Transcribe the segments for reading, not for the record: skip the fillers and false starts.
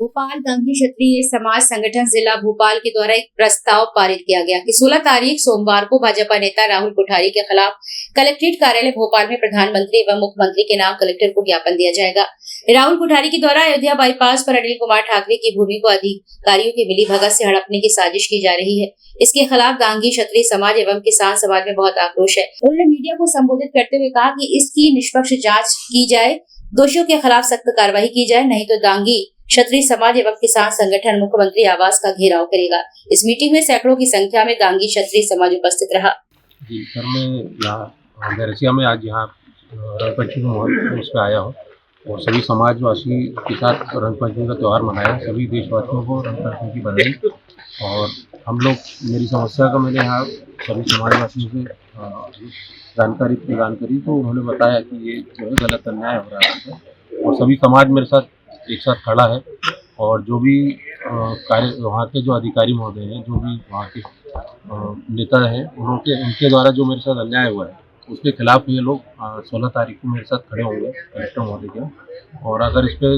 भोपाल गांधी क्षत्रिय समाज संगठन जिला भोपाल के द्वारा एक प्रस्ताव पारित किया गया कि 16 तारीख सोमवार को भाजपा नेता राहुल कोठारी के खिलाफ कलेक्ट्रेट कार्यालय भोपाल में प्रधानमंत्री एवं मुख्यमंत्री के नाम कलेक्टर को ज्ञापन दिया जाएगा। राहुल कोठारी के द्वारा अयोध्या बाईपास पर अनिल कुमार ठाकरे की भूमि को अधिकारियों की मिलीभगत से हड़पने की साजिश की जा रही है। इसके खिलाफ गांधी क्षत्रिय समाज एवं किसान समाज में बहुत आक्रोश है। उन्होंने मीडिया को संबोधित करते हुए कहा कि इसकी निष्पक्ष जांच की जाए, दोषियों के खिलाफ सख्त कार्रवाई की जाए, नहीं तो गांधी क्षत्रिय समाज एवं किसान संगठन मुख्यमंत्री आवास का घेराव करेगा। इस मीटिंग में सैकड़ों की संख्या में गांधी क्षत्रिय समाज उपस्थित रहा। जी सर, मैं यहाँ बैरसिया में आज यहाँ रंगपंचमी महोत्सव उस पर आया हूँ और सभी समाजवासी के साथ रंगपंचमी का त्यौहार मनाया। सभी देशवासियों को रंगपंचमी की बधाई। और हम लोग मेरी समस्या का मैंने यहाँ सभी समाजवासियों से जानकारी प्रदान करी, तो उन्होंने बताया कि ये जो है गलत अन्याय हो रहा है और सभी समाज मेरे साथ एक साथ खड़ा है। और जो भी कार्य वहाँ के जो अधिकारी महोदय हैं, जो भी वहाँ के नेता हैं, उनके द्वारा जो मेरे साथ अन्याय हुआ है उसके खिलाफ ये लोग 16 तारीख को मेरे साथ खड़े होंगे कलेक्टर महोदय के। और अगर इस पर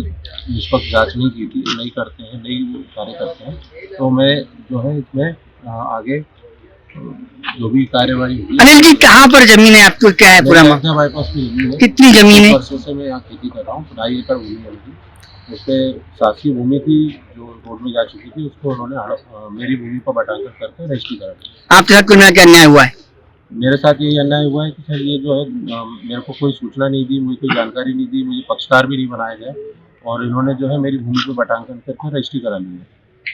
निष्पक्ष जाँच नहीं करते हैं, नहीं कार्य करते हैं, तो मैं जो है इसमें आगे जो भी कार्यवाही। अनिल जी, कहाँ पर जमीन है आपको? क्या है पूरा बाईपास की जमीन है। कितनी जमीन है? वर्षों से मैं यहाँ खेती कर रहा हूँ। 2.5 एकड़ भूमि है मेरी। उस पर शासकीय भूमि थी जो रोड में जा चुकी थी, उसको उन्होंने मेरी भूमि पर बटाकर करके रजिस्ट्री करा दी। आपके साथ कुल मिलाकर अन्याय हुआ है? मेरे साथ यही अन्याय हुआ है कि सर ये जो है मेरे को कोई सूचना नहीं दी, मुझे कोई जानकारी नहीं दी, मुझे पक्षकार भी नहीं बनाया गया और इन्होंने जो है मेरी भूमि पर बटांकन करके रजिस्ट्री करा ली है।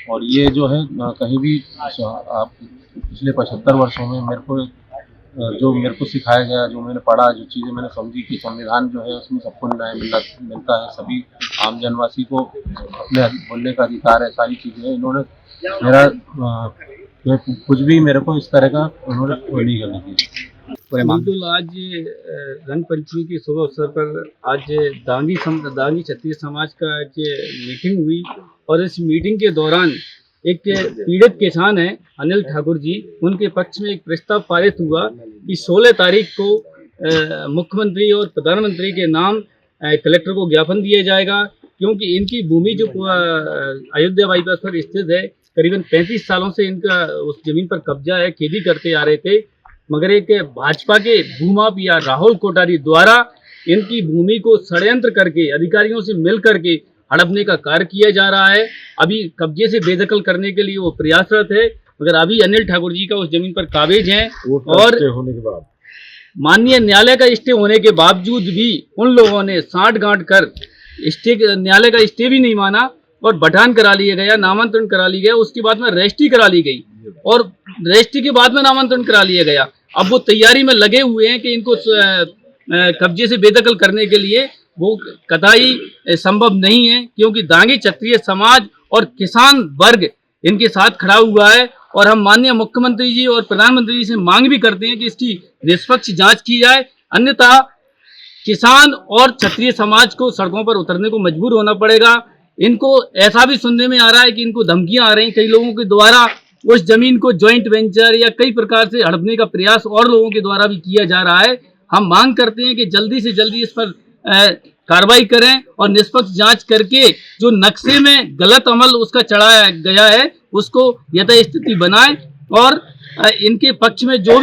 और ये जो है कहीं भी आप पिछले 75 वर्षों में मेरे को सिखाया गया, जो मैंने पढ़ा, जो चीज़ें मैंने समझी कि संविधान जो है उसमें सबको न्याय मिलता है, सभी आम जनवासी को अपने बोलने का अधिकार है, सारी चीज़ें हैं। इन्होंने मेरा कुछ भी मेरे को इस तरह का उन्होंने नहीं करने दी। बिल्कुल, आज रंग पंचमी के शुभ अवसर पर आज दांगी क्षत्रिय समाज का मीटिंग हुई और इस मीटिंग के दौरान एक पीड़ित किसान है अनिल ठाकुर जी, उनके पक्ष में एक प्रस्ताव पारित हुआ कि 16 तारीख को मुख्यमंत्री और प्रधानमंत्री के नाम कलेक्टर को ज्ञापन दिया जाएगा, क्योंकि इनकी भूमि जो अयोध्या बाईपास पर स्थित है, करीबन 35 सालों से इनका उस जमीन पर कब्जा है, खेती करते आ रहे थे। मगर एक भाजपा के भूमाफिया राहुल कोठारी द्वारा इनकी भूमि को षड्यंत्र करके अधिकारियों से मिल करके हड़पने का कार्य किया जा रहा है। अभी कब्जे से बेदखल करने के लिए वो प्रयासरत है, मगर अभी अनिल ठाकुर जी का उस जमीन पर काबिज है और होने के बाद माननीय न्यायालय का स्टे होने के बावजूद भी उन लोगों ने साठ गांठ कर न्यायालय का स्टे भी नहीं माना और बटान करा लिया गया, नामांतरण करा लिया गया, उसके बाद में रजिस्ट्री करा ली गई और रजिस्ट्री के बाद में नामांतरण करा लिया गया। अब वो तैयारी में लगे हुए हैं कि इनको कब्जे से बेदखल करने के लिए वो कतई संभव नहीं है, क्योंकि दांगी क्षत्रिय समाज और किसान वर्ग इनके साथ खड़ा हुआ है। और हम माननीय मुख्यमंत्री जी और प्रधानमंत्री जी से मांग भी करते हैं कि इसकी निष्पक्ष जांच की जाए, अन्यथा किसान और क्षत्रिय समाज को सड़कों पर उतरने को मजबूर होना पड़ेगा। इनको ऐसा भी सुनने में आ रहा है कि इनको धमकियां आ रही हैं कई लोगों के द्वारा, उस जमीन को जॉइंट वेंचर या कई प्रकार से हड़पने का प्रयास और लोगों के द्वारा भी किया जा रहा है। हम मांग करते हैं कि जल्दी से जल्दी इस पर कार्रवाई करें और निष्पक्ष जांच करके जो नक्शे में गलत अमल उसका चढ़ाया गया है उसको यथास्थिति बनाएं और इनके पक्ष में जो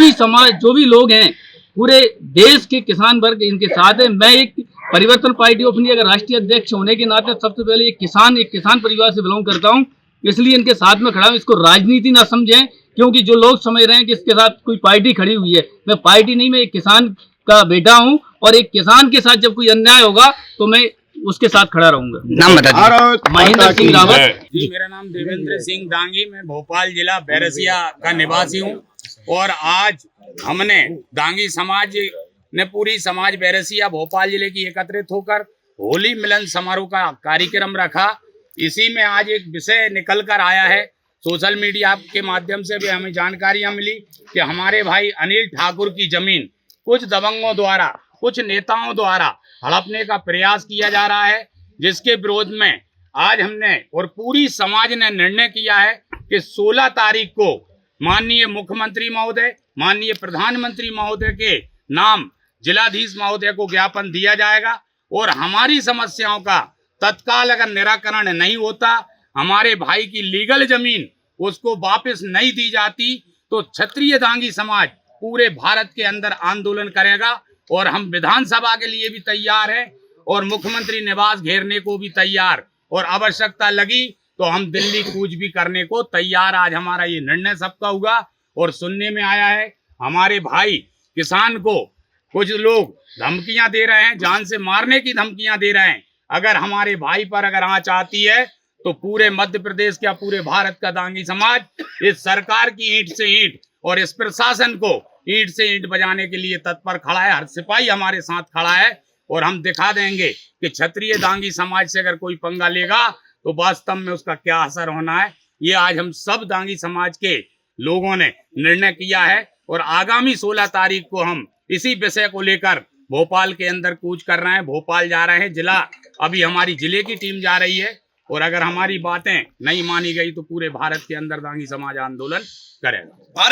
भी लोग हैं, पूरे देश के किसान वर्ग इनके साथ है। मैं एक परिवर्तन पार्टी ऑफ इंडिया का राष्ट्रीय अध्यक्ष होने के नाते सबसे पहले एक किसान परिवार से बिलोंग करता हूं, इसलिए इनके साथ में खड़ा हूं। इसको राजनीति ना समझें, क्योंकि जो लोग समझ रहे हैं कि इसके साथ कोई पार्टी खड़ी हुई है, मैं पार्टी नहीं, मैं एक किसान का बेटा हूं और एक किसान के साथ जब कोई अन्याय होगा तो मैं उसके साथ खड़ा रहूंगा। नाम बता दीजिए। महेंद्र सिंह रावत जी, मेरा नाम देवेंद्र सिंह दांगी, मैं भोपाल जिला बैरसिया का निवासी हूं और आज हमने दांगी समाज ने पूरी समाज बैरसिया भोपाल जिले की एकत्रित होकर होली मिलन समारोह का कार्यक्रम रखा। इसी में आज एक विषय निकल कर आया है, सोशल मीडिया के माध्यम से भी हमें जानकारियां मिली कि हमारे भाई अनिल ठाकुर की जमीन कुछ दबंगों द्वारा, कुछ नेताओं द्वारा हड़पने का प्रयास किया जा रहा है, जिसके विरोध में आज हमने और पूरी समाज ने निर्णय किया है कि 16 तारीख को माननीय मुख्यमंत्री महोदय, माननीय प्रधानमंत्री महोदय के नाम जिलाधीश महोदय को ज्ञापन दिया जाएगा और हमारी समस्याओं का तत्काल अगर निराकरण नहीं होता, हमारे भाई की लीगल जमीन उसको वापस नहीं दी जाती, तो क्षत्रिय दांगी समाज पूरे भारत के अंदर आंदोलन करेगा और हम विधानसभा के लिए भी तैयार हैं और मुख्यमंत्री निवास घेरने को भी तैयार, और आवश्यकता लगी तो हम दिल्ली कूच भी करने को तैयार। आज हमारा ये निर्णय सबका हुआ और सुनने में आया है हमारे भाई किसान को कुछ लोग धमकियां दे रहे हैं, जान से मारने की धमकियां दे रहे हैं। अगर हमारे भाई पर अगर आंच आती है तो पूरे मध्य प्रदेश का, पूरे भारत का दांगी समाज इस सरकार की ईंट से ईंट और इस प्रशासन को ईंट से ईंट बजाने के लिए तत्पर खड़ा है। हर सिपाही हमारे साथ खड़ा है और हम दिखा देंगे कि क्षत्रिय दांगी समाज से अगर कोई पंगा लेगा तो वास्तव में उसका क्या असर होना है। ये आज हम सब दांगी समाज के लोगों ने निर्णय किया है और आगामी 16 तारीख को हम इसी विषय को लेकर भोपाल के अंदर कूच कर रहे हैं, भोपाल जा रहे हैं। जिला अभी हमारी जिले की टीम जा रही है और अगर हमारी बातें नहीं मानी गई तो पूरे भारत के अंदर दांगी समाज आंदोलन करेगा।